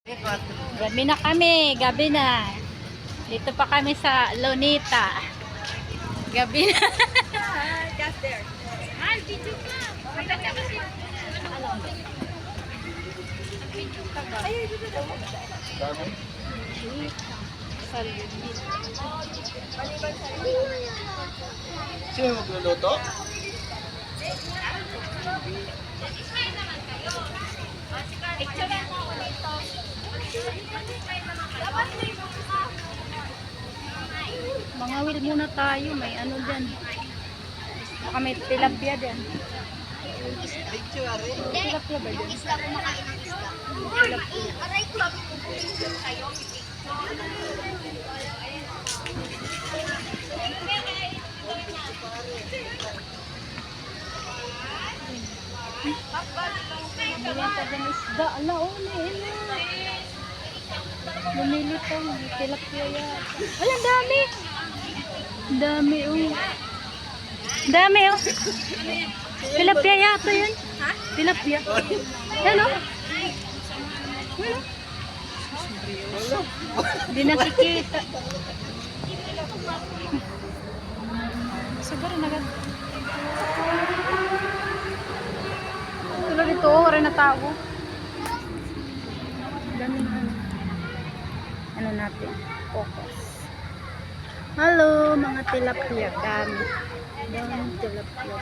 Gabi na kami, gabi na. Dito pa kami sa Lunita. Gabi na. Just there. Ay, video ka. Maganda kasi. Video ka ba? Ay, dito daw. Sa Lunita. Sino magluluto? Picture mo ako dito. Mga will muna tayo. May ano dyan. Baka may tilapia dyan. Tilapia ba dyan? Tilapia. Bumili ka dyan isda. Ala, bumili ka. May tilapia yata. Ala, ang dami. Ang dami, oh. Ang dami, oh. Tilapia yata yun. Ha? Tilapia. Hello? Hello? Hindi nakikita. Siguro nagad. Tulo dito, rin na tao. Dami na ano natin, focus. Hello, mga tilapia. Dami. Dami tilapia.